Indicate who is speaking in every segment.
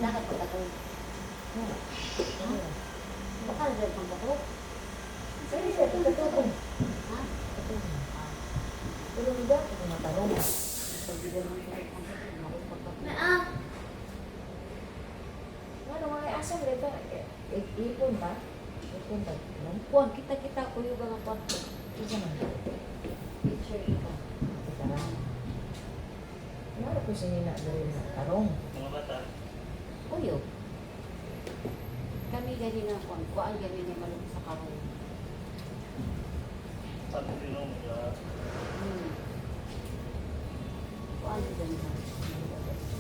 Speaker 1: Bakit ko ako? Bakal dyan pang ako? Saan siya? Katulong. Ha? Katulong. Tulong ba? Ito matarong. Ano mga asam dito? Ipon ba? Ipon ba? Kuwan, kita-kita ko yung mga kwarto. Isa man. Picture ito. Kita lang. Ano ko sinina doon na tarong?
Speaker 2: Mga bata.
Speaker 1: Uyo. Kami gani na kuan gani na malung sa karong.
Speaker 2: Sabi rin nung
Speaker 1: Kuan gani na.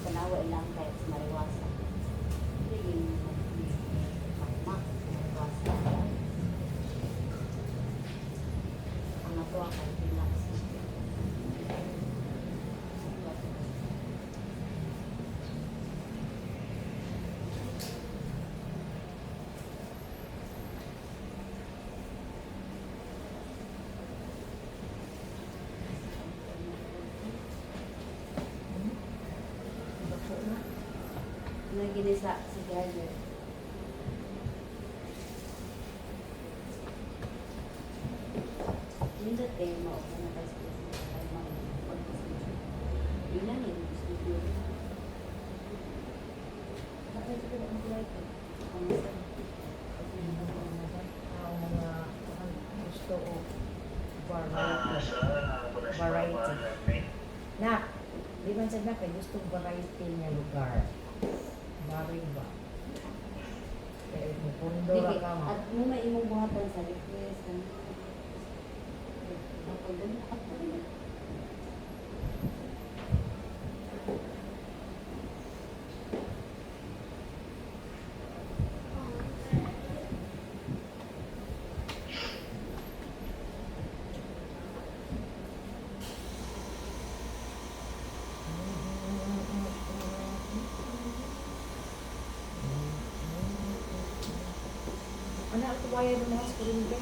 Speaker 1: Kanawa ilang kahit sa mariwasa. Hindi makmak mariwasa. Ang ato ako relax. Lagi sa graduate. Hindi tema o na tayo sa mga pagkakas. Yun lang yung studio. Bakit ito ang kulay ko? Ang mga gusto o variety. Na, di man sa kay gusto variety niya lugar. Maring ba? Kaya pundo ra ka mo. At mo may imong buhatan sa request. Ang pagdala ako rin. Ano ako kaya ng mga screen ba?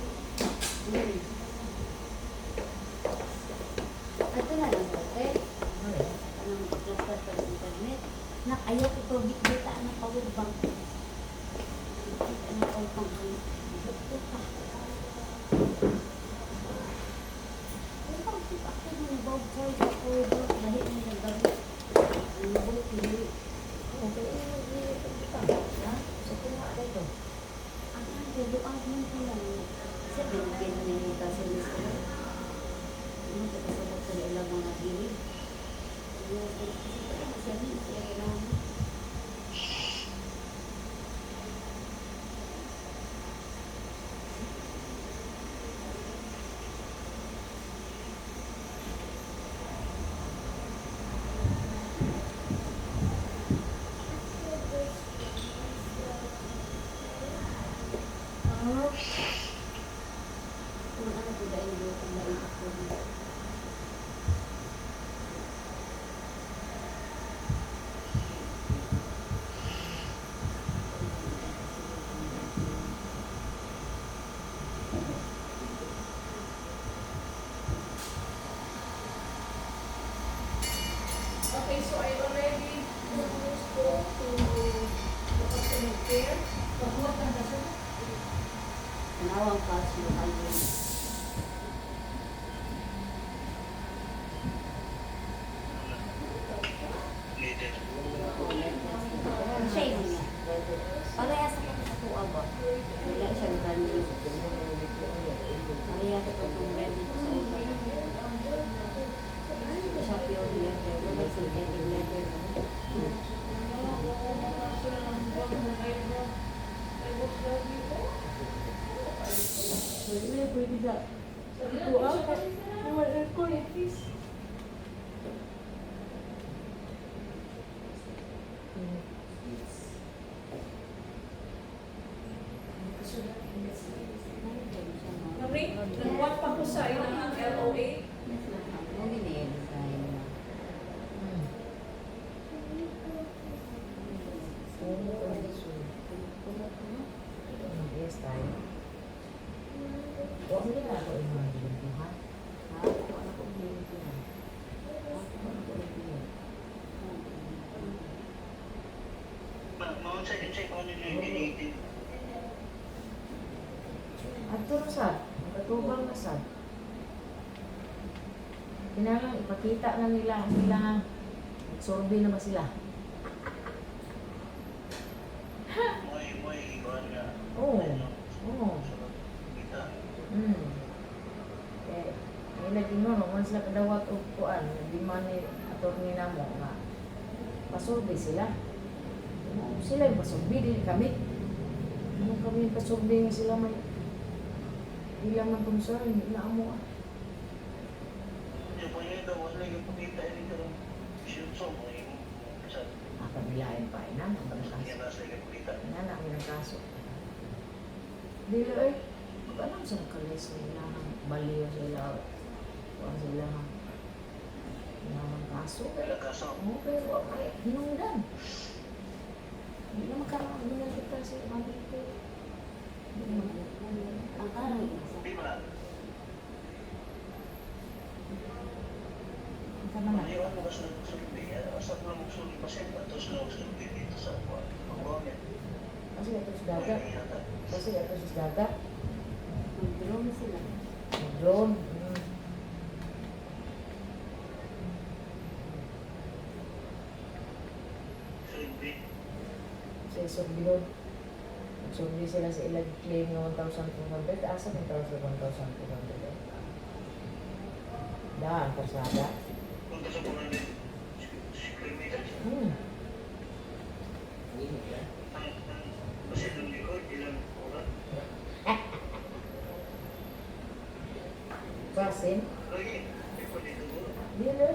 Speaker 1: Ito na lang ate. Anong cluster sa internet? Nak, ayaw ko ito bita ng power bank. Ano power bank? Ito pa. Ano ba ang tip ako ng bulb charge sa power bank? Dahil na yung gamit. Ang bulb hindi. Okay, ito pa. So, kung nga ito. Pero ang ko lang, kasi binigyan na nila kasi nila. Ano sa kasabot sa ilang mga gilid. Kasi siya kailangan. Kung ano po dahil yung paglain ako dito.
Speaker 3: Okay, so I already spoke to the customer care. Pagkuha ka na siya.
Speaker 1: Tanawang pa siya kayo.
Speaker 2: needed.
Speaker 1: Siya yun nga. Parehas ako sa tuwa ba? Wala siyang ganyan. Parehas ako itong ready sa ulo. Siya pure leather. Wala synthetic leather. Pwede ba? Tuwa ka. Wala ko yung
Speaker 3: Mami, nagwat pa ko sa iyo ng LOA.
Speaker 1: Yes, tayo. Huwag nila ako yung mga bilimpuhan. Ha? Huwag ako yung bilimpuhan. Huwag ako yung bilimpuhan.
Speaker 2: Mga check on nyo yung ginitin.
Speaker 1: At ito na sad. Magkatubang na sad. Kailangan ipakita na nila ang kailangan survey na ba sila?
Speaker 2: Moy, ikaw nga.
Speaker 1: Oo. Oo.
Speaker 2: Kita.
Speaker 1: Eh, may lagi no, once na kadawat o kuan, di man ni attorney na mo nga pasurvey sila. Sila yung pasurvey, di kami. Ano kami yung pasurvey nga sila may ilang man concern, hindi na amo ah.
Speaker 2: Yung po yun daw, wala yung pagkita dito. Shoot so, may sa
Speaker 1: Pagbilayan pa, ina, ang kaso.
Speaker 2: yan nasa yung pagkita.
Speaker 1: Ina, namin ang kaso. Dili ay, mag-alam sa kalis nila, baliw sila, kuan sila, ang kaso.
Speaker 2: Wala kaso.
Speaker 1: Oo, pero ay, hinungdan. Hindi na magkaroon nila kita sa Manito. Ang karoon.
Speaker 2: Di ba?
Speaker 1: Ang karoon.
Speaker 2: Ayaw mo kasi nagsulbi. Asa ko lang magsulbi pa siya. Tapos na magsulbi dito sa mga comment.
Speaker 1: Kasi ito sa dagat. Kasi ito sa dagat.
Speaker 3: Mag-drone sila.
Speaker 1: Drone.
Speaker 2: Sulbi.
Speaker 1: Sa Sorbilon. Nagsurvey sila sa ilang claim ng 1,200. Asa ng 1,200? Daan, karsada.
Speaker 2: Punta sa mga kilometers. Kasi nung likod, ilang oras.
Speaker 1: Basin.
Speaker 2: Lagi, likod dito mo.
Speaker 1: Dili.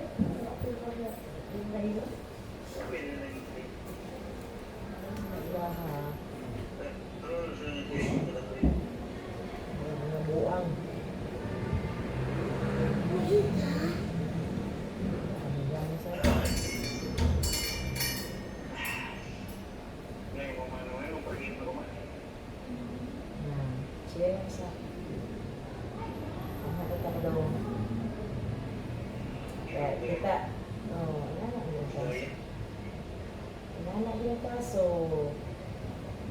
Speaker 1: Yung nahilo.
Speaker 2: Sabi na lang yung
Speaker 1: Naglaha.
Speaker 2: pero sa nagkulong ko lang ko yun.
Speaker 1: Mga buang. Ano yan sa...
Speaker 2: Ngayon, kung ano ngayon, pag-ibig ko man.
Speaker 1: Yan. Siya yung sa... Ang nakita ko daw. Kaya kita. Oo, wala na yung kaso. Wala na yung kaso.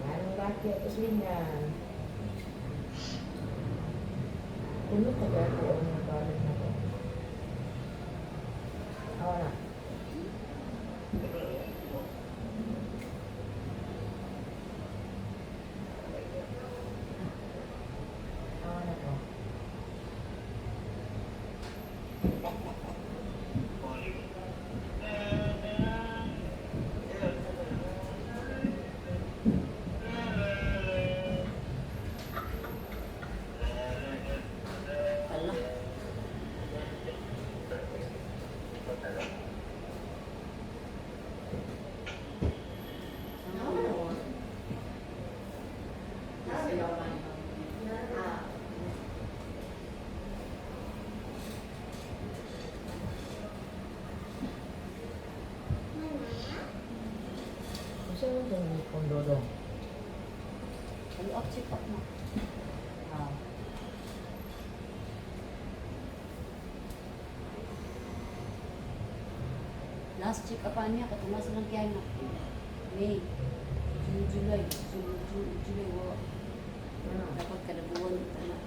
Speaker 1: Manong laki at uslingan. Puno ka ba ako ang balik na ko? Awa na. Awa na ko. Ala. Kasi mo itong kondo dong.
Speaker 3: Ay, check up na.
Speaker 1: Ah.
Speaker 3: Last check up niya, katumas lang kaya na. May, June, July, July, dapat kada buwan ito na.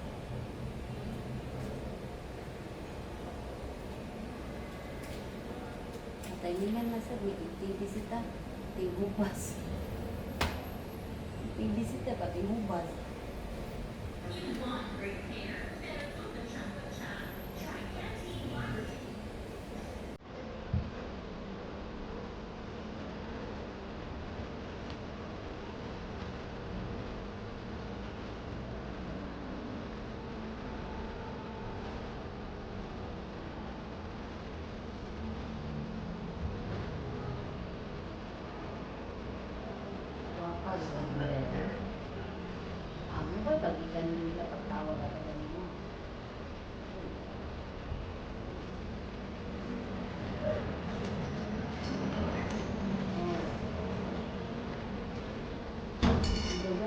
Speaker 3: Timingan na sa may bisita, hubas. Bisita pati hubas.
Speaker 1: Wakas.
Speaker 3: Ano ba, pagitan nila pagtawag at mo.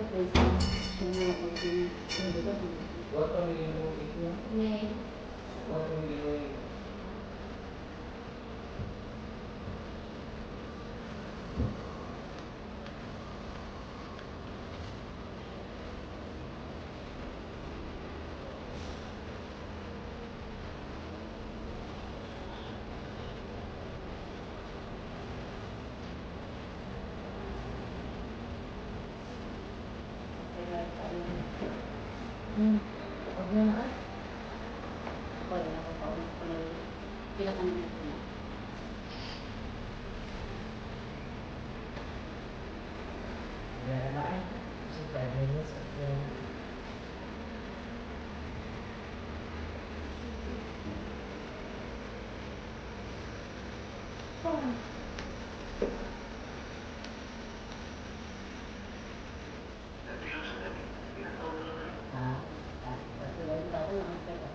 Speaker 3: Ngayon,
Speaker 1: Huwag na na.
Speaker 3: wala ako pa ulit ko na pila ka naman ko na.
Speaker 1: Wala na na. Kasi 5 minutes at then...
Speaker 3: Ha? Wala ko lang ang pera.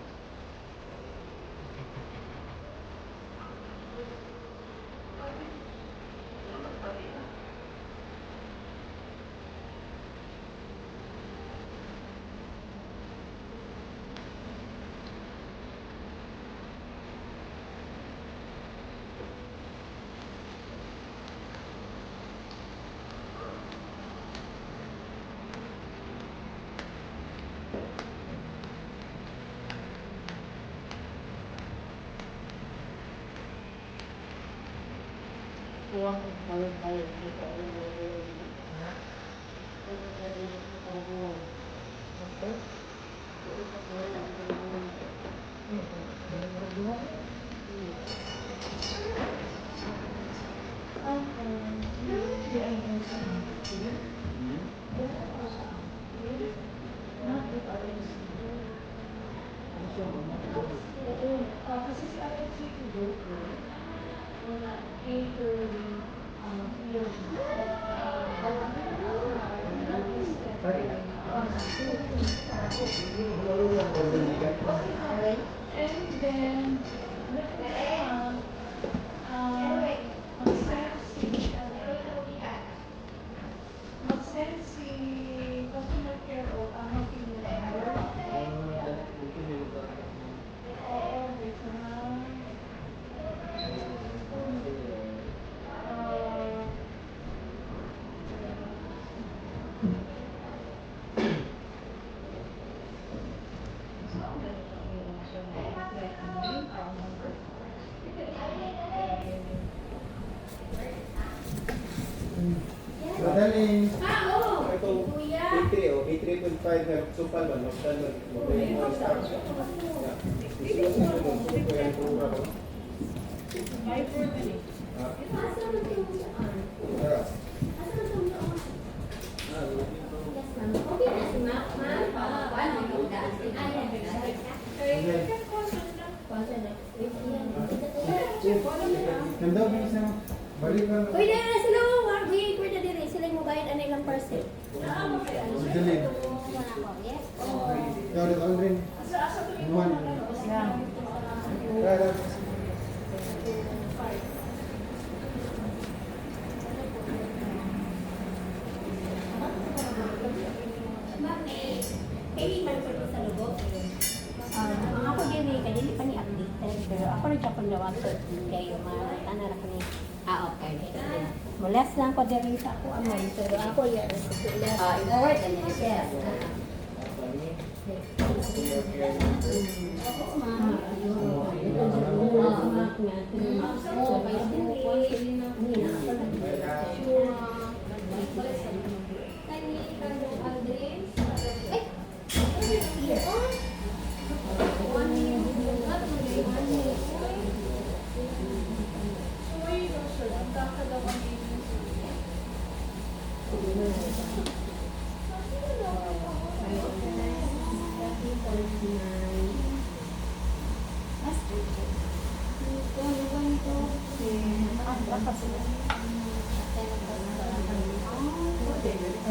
Speaker 3: Kuha ko tayo dito ako bubuhay. Pero dahil ako bubuhay.
Speaker 1: Okay.
Speaker 3: Wala ang bubuhay.
Speaker 1: Kasi si RFC ko wala cater and then mag-send si customer care o ang booking number. Oo, wait lang.
Speaker 4: Madaling ito B3 o B3.5 na supal ba magdal ba mo start siya. Ito sa mo ko yung pura ko. Kanda bilis na balik ka.
Speaker 5: Uy, dahil na sila mo, Margie, pwede din eh. Sila yung bayad anay lang parcel.
Speaker 4: Dilim.
Speaker 5: Yes.
Speaker 4: Ikaw rin Aldrin. Inuwan. Kaya
Speaker 5: Kaya man ko sa lubog. Ang ako din eh, kaya hindi pa ni update. Pero ako rin siya kung nawagod. Kaya mga tanara ko ni. Okay. Mulas lang ko din sa ako amay. Pero ako yan.
Speaker 3: I-forward na niya siya.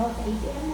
Speaker 5: Okay.